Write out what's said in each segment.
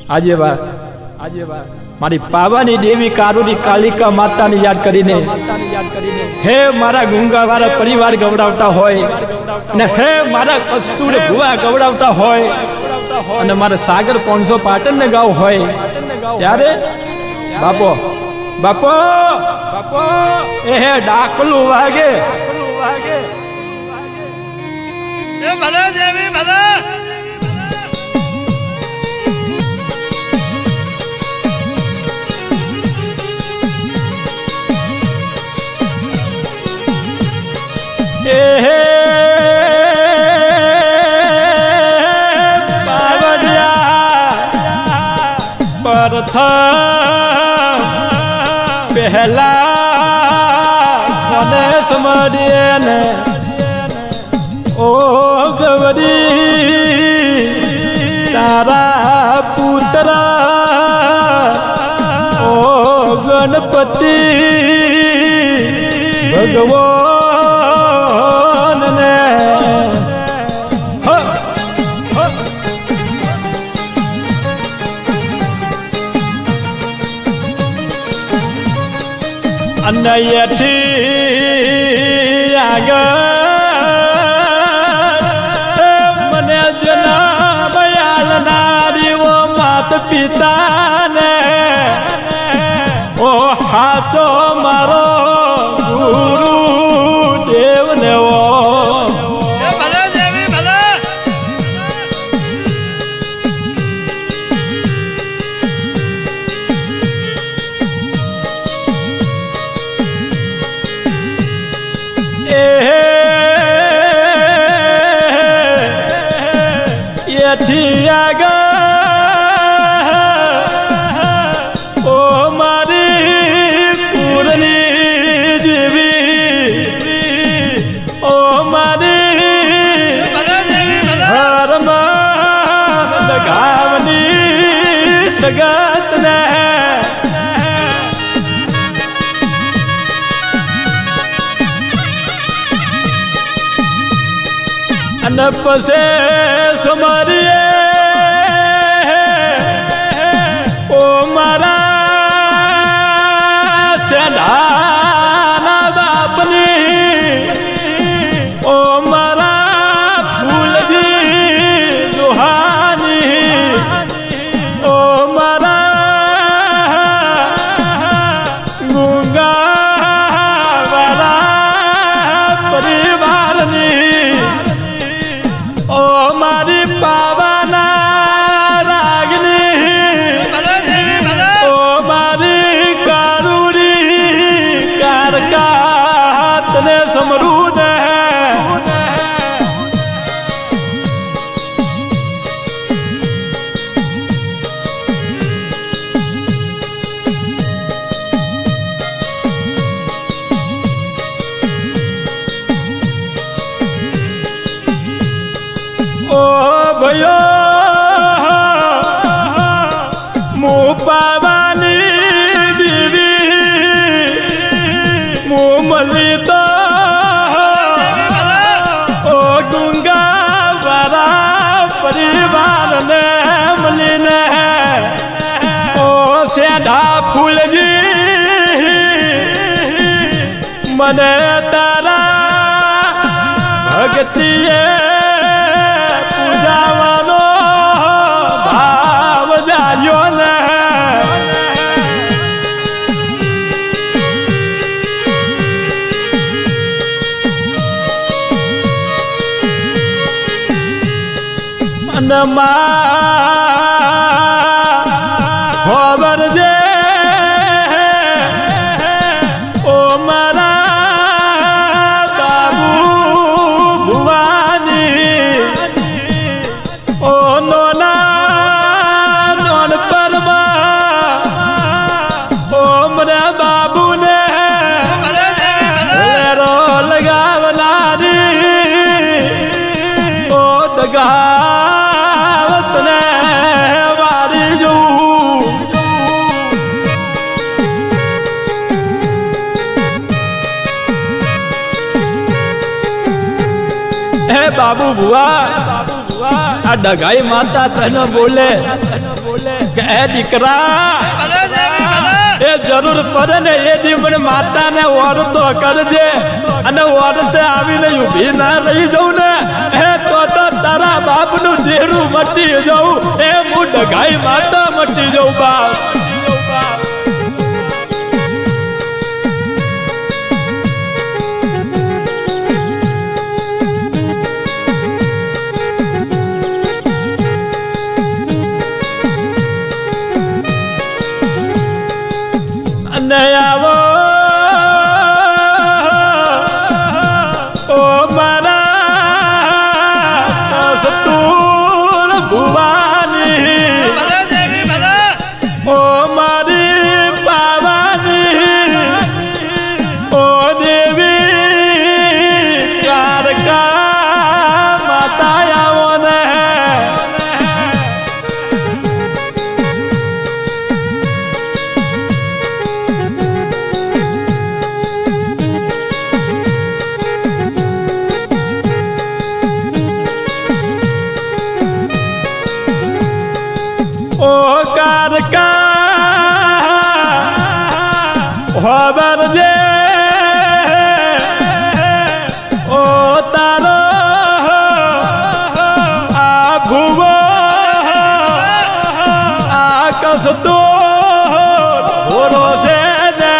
આજે મારી પાવાની દેવી કારુની કાલિકા માતાને યાદ કરીને હે મારા ગુંગા વાળા પરિવાર ગવડાવતા હોય અને હે મારા કસ્તુર ભુવા ગવડાવતા હોય અને મારા સાગર 500 પાટણ ને ગાવ હોય ત્યારે બાપો બાપો બાપો એ હે ડાકલું વાગે એ ભલે દેવી ભલે પહેલા મને સમજે ને ઓ ગવરી તારા પુત્ર ઓ ગણપતિ ભગવાન ને અનયથી આગળ મને જન્મ આલનારી ઓ માત પિતાને ઓ હાચો મારો ગુરુ દેવને ઓ એથી આગળ ઓ મારી પૂરની દેવી ઓ મારી હરમાં લગાવની સગત ને અને પછી સમારીએ ઓ મારા સેઢાના બાપની ઓ મારા ફૂલજી દુહાની ઓ મારા ગુંગાવાળા પરિવારની ઓ મારી પાવાના રાગની ઓ મારી કારુડી કારકાત ને સમરૂદ ઓ ભયો મુ પાવાની દેવી મુ મળી તો ઓ ગુંગા વાળા પરિવારને મળીને ઓ સેઢા ફૂલજી મને તારા ભક્તિએ પૂજાવાનો ભાવ જાગ્યો ને અને ખબર છે ઓ મારા બાબુ ભુવાની ઓ નોના નોન પરમાં ઓ મરા બાબુને લેરો લગાવનારી ઓ દગાવત ને વારી જવું હે બાબુ ભુવા આ ડગાઈ માતા તને બોલે કે એ દીકરા ભલે દેવી ભલે એ જરૂર પડે ને એ દી મને માતાને ઓરતો કરજે અને ઓરતે આવીને ઊભી ના રહી જવું ને હે તો તારા બાપનું દેરું મટી જવું એ હું ડગાઈ માતા મટી જવું બાપ અને આવો ઓ મારા સતુર ભુવાની ભલે દેવી ભલે ઓ મારી પાવાની ઓ દેવી કારકા માતા આવો ને ઓ કારકા ખબર જે ઓ તારો આ ભૂવો આ કસતો ભોરો છે ને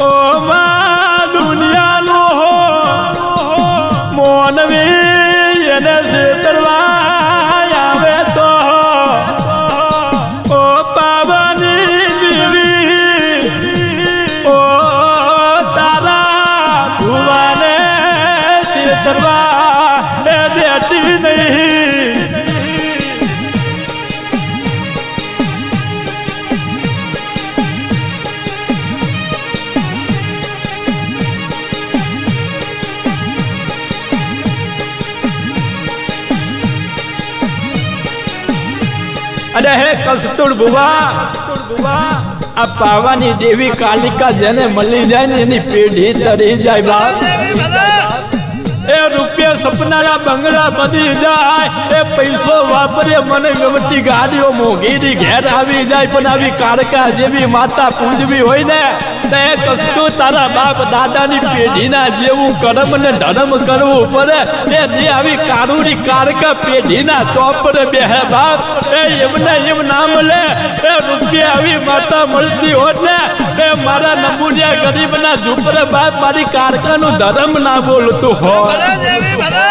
ઓ મા દુનિયાનું મોનવી એને છેતરવા આવે તો ઓ પાવાની દેવી ઓ તારા ભુવાને છેતરવા એ દેતી નહીં અરે હે કસ્તુર ભુવા આ પાવાની દેવી કાલિકા જેને મળી જાય ને એની પેઢી તરી જાય બાપ દેવી ભલે એ રૂપિયા સપનાના બંગલા બધી જાય એ પૈસો વાપરે મને ગમતી ગાડીઓ મોંઘીની ઘેર આવી જાય પણ આવી કાળકા જેવી માતા પૂજવી હોય ને તો એ કશું તારા બાપ દાદાની પેઢીના જેવું કર્મ ને ધર્મ કરવું પડે એ જે આવી કારુડી કાળકા પેઢીના ચોપડે બેહે બાપ એ એમને એમ નામ લે એ રૂપિયા આવી માતા મળતી હોત ને એ મારા નમૂનિયા ગરીબના ઝૂંપડે બાપ મારી કાળકાનું ધર્મ ના બોલતું હોય ભલે દેવી ભલે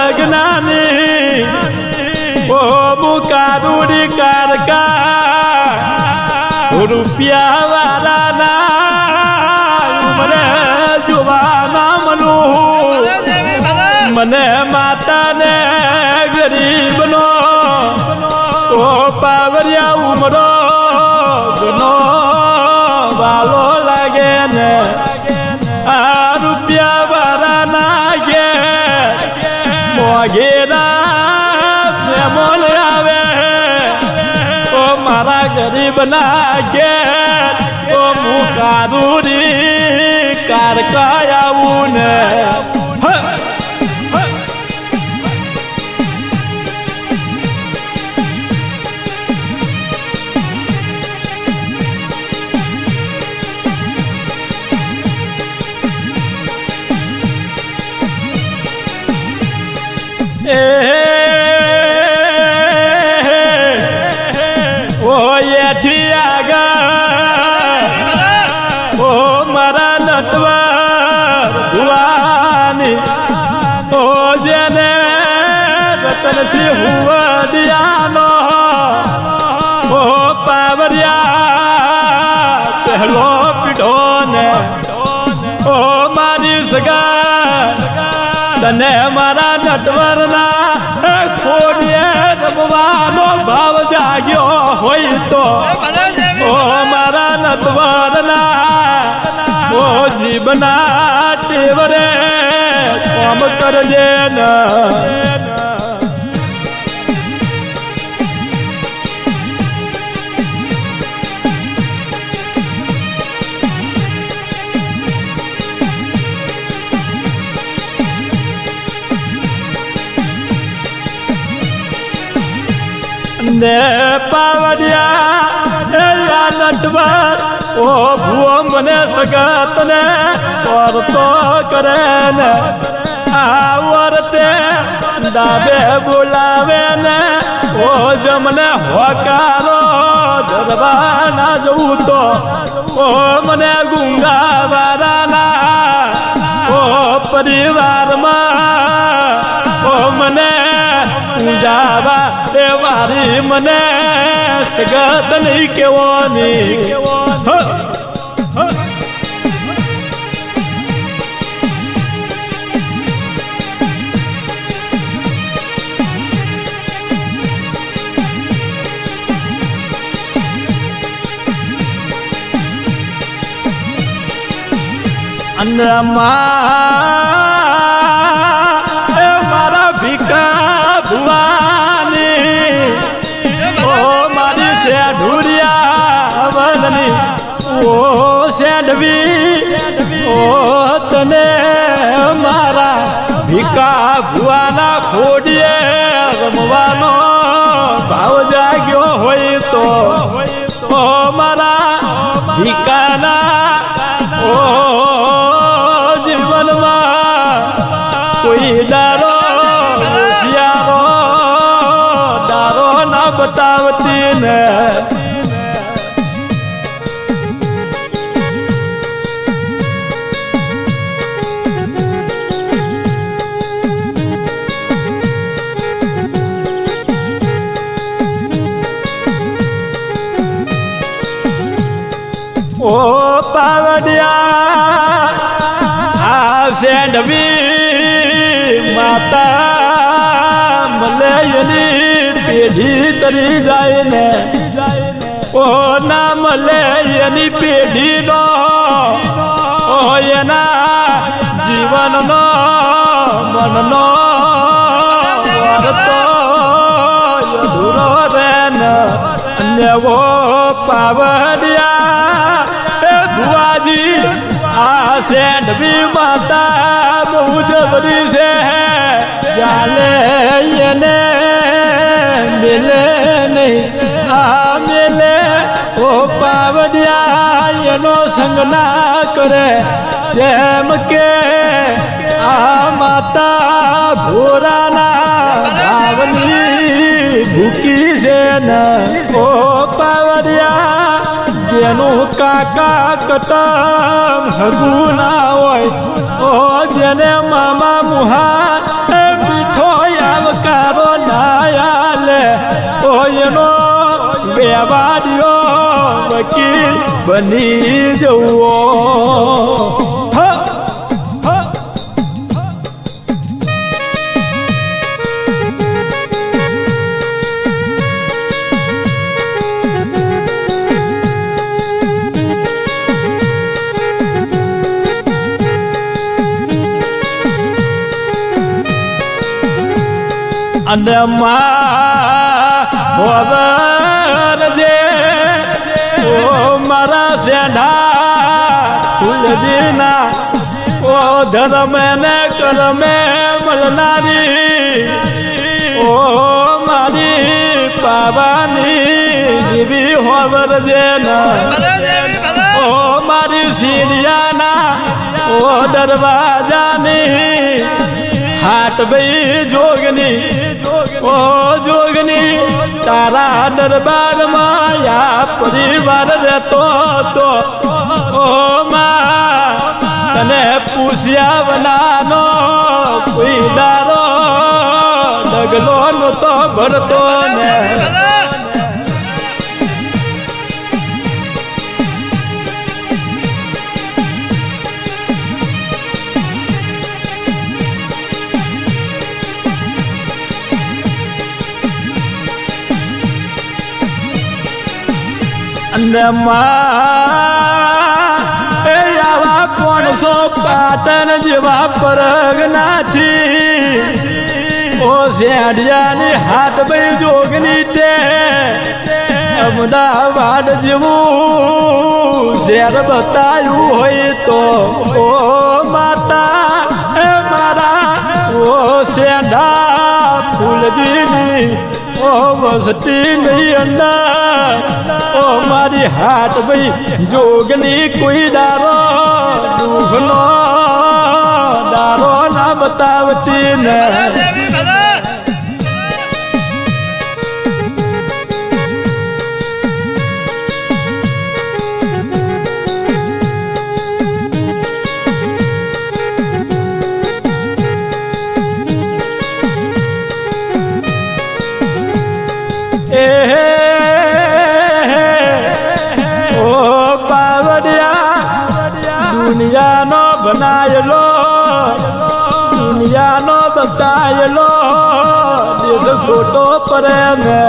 પ્રજ્ઞાની ઓ મુકારુડી કારકા રૂપિયા વાળાના મને જોવાના મનું ભલે દેવી ભલે મને માતાને ગરીબનો ઓ પાવરિયા ઉમરો ઘણો વાલો લાગે ને આ રૂપિયા વાળાના ગે મોઘેરા પ્રેમોલ આવે ઓ મારા ગરીબના ઘેર ઓ મુકારુડી કારકા આવું ને ઓ એથી આગળ ઓ મારા નટવર ભુવાની ઓ જેને રતનસિંહ હુવડિયાનો ઓ પાવરિયા પહેલો પીઢો ને ઓ મારી સગા તને મારા નટવરના ખોડીએ રમવાનો ભાવ જાગ્યો હોય તો ભલે દેવી ઓ મારા નટવરના ઓ જીવના ટેવરે કોમ કરજે ને ને પાવડિયા નટવર ઓ ભૂવો મને સગત ને કરતો કરે ને આવરતે દાબે બોલાવે ને ઓ જમને હોકારો દરબાર ના જવું તો ઓ મને ગુંગા વાળાના ઓ પરિવારમાં ઓ મને પૂજાવા તે વારી મને સગત નહીં કેવાની મારા ભીકા ભુવાની ઓ મારી શેઢુરિયા વનની ઓ શેઢવી ઓ તને મારા ભીકા ભુવાના ખોડીએ રમવાનો ભાવ જાગ્યો હોય તો ઓ મારા ભીકાના ઓ કોઈ દારો હોશિયારો દારો ના બતાવતી ને ઓ પાવડિયા સેંડવી માતા મલયની પેઢી તરી જાય ને ઓ ના મલયની પેઢી નો ઓ એના જીવનનો મનનો વર્તો અધૂરો રે ને નેવો પાવડિયા ભુવાજી આ સેંડવી માતા બહુ જબરી છે ચાલે એને મેલે નહીં આ મેલે ઓ પાવડિયા એનો સંગ ના કરે જેમ કે આ માતા ભોરાના ભાવની ભૂકી છે ને ઓ પાવડિયા જેનું કાકા કટમ હગું ના હોય ઓ જેને મામા મુહા મીઠો આવકારો ના આલે ઓ એનો વ્યવહારિયો વકીલ બની જવો અને ખબર જે ઓ મારા શેઢા ફૂલજીના ઓ ધર્મ ને કર્મે મળનારી ઓ મારી પાવાની જીવી ખબર જે ઓ મારી સીડિયાના ઓ દરવાજાની હાટ ભાઈ જોગની ઓ જોગની તારા દરબારમાં યા પરિવાર રહેતો તો ઓ માં તને પૂછ્યા વનાનો કોઈ દારો ડગલો નતો ભરતો ને આવા કોણ છો પાટણ જેવા પરગનાથી ઓ શેડિયાની હાથ ભાઈ જોગની તે અમદાવાદ જેવું શહેર બતાવ્યું હોય તો ઓ માતા એ મારા ઓ શેઢા ફૂલજીની ઓ વસતી નહીં અંદર ઓ મારી હાથ ભાઈ જોગની કોઈ દારો દુઃખનો દારો ના બતાવતી ને દેવી ભલા દુનિયાનો બનાયેલો દુનિયાનો બતાયેલો દેશ ખોટો પડે ને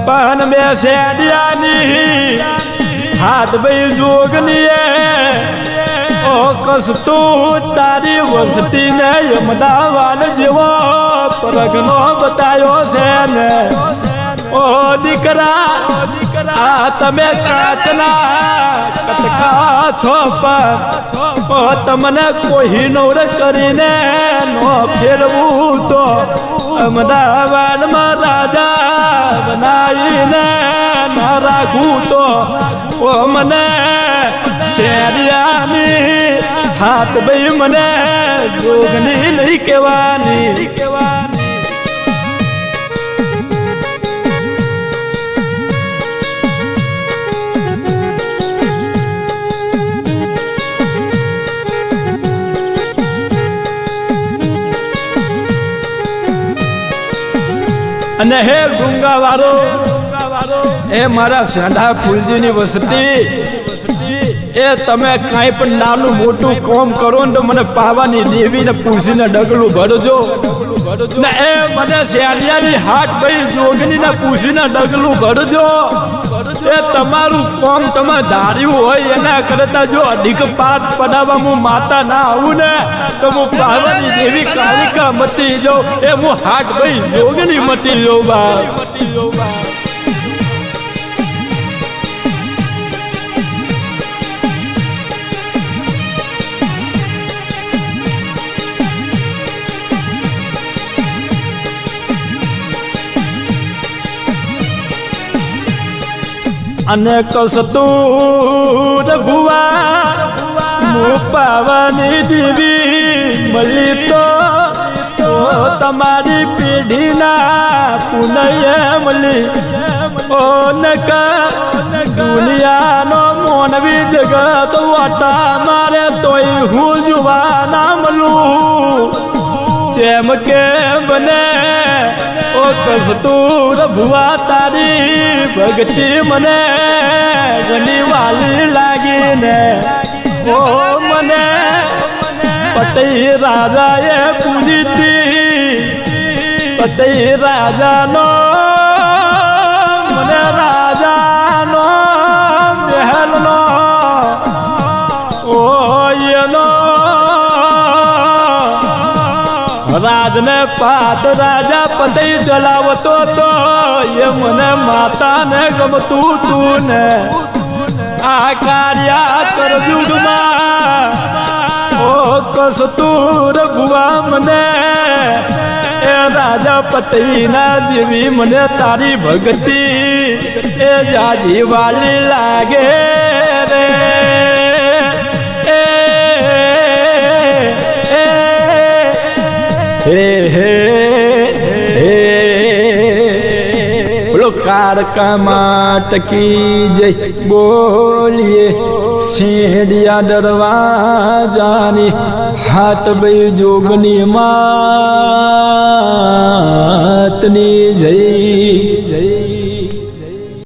પણ બે શેડિયાની હાથ ભાઈ જોગની ઓ કસતું તારી વસતી ને અમદાવાદ જેવો પરગનો બતાયો છે ને ઓ દીકરા આ તમે કાચના કટકા છો પણ ઓ તમને કોઈ નોર કરીને નો ફેરવું તો અમદાવાદમાં રાજા બનાવીને ના રાખવું તો ઓ મને શેરિયાની હાથ ભાઈ મને જોગની નહીં કહેવાની અને હે ગુંગાવાળો એ મારા સાંઢા ફૂલજીની વસતી એ તમે કાંઈ પણ નાનું મોટું કામ કરો ને તો મને પાવાની દેવીને પૂછીને ડગલું ભરજો ને એ મને શેરિયાની હાથ ભાઈ જોગનીને પૂછીને ડગલું ભરજો એ તમારું કામ તમે ધાર્યું હોય એના કરતા જો અધિક પાઠ પડાવવા હું માતા ના આવું ને તો હું પાવાની દેવી કાલિકા મટી જાઉં એ હું હાથ ભાઈ જોગની મટી જાઉં બા અને કસતું ભુવા હું પાવાની દેવી મળી તો તમારી પેઢીના પુનયે મળી ઓ નકા દુનિયાનો મોનવી જગત વાટા મારે તોય હું જોવા ના મળું જેમ કે બને ઓ કસતું ભુવા તારી ભક્તિ મને ઘણી વાલી લાગીને ઓ મને પતઈ રાજાએ પૂજીતી પતઈ રાજાનો મને રાજાનો મહેલનો ઓ એનો રાજને પાત રાજા પતઈ ચલાવતો તો એ મને માતાને ગમતું તું ને આ કાર્યા કરજુગમાં ઓ કસતું ભુવા મને એ રાજા પતઈના જેવી મને તારી ભક્તિ એ જાજી વાલી લાગે રે બોલો કારકા માટકી જય બોલીએ શેડિયા દરવાજાની હાથ ભાઈ જોગની માતની જય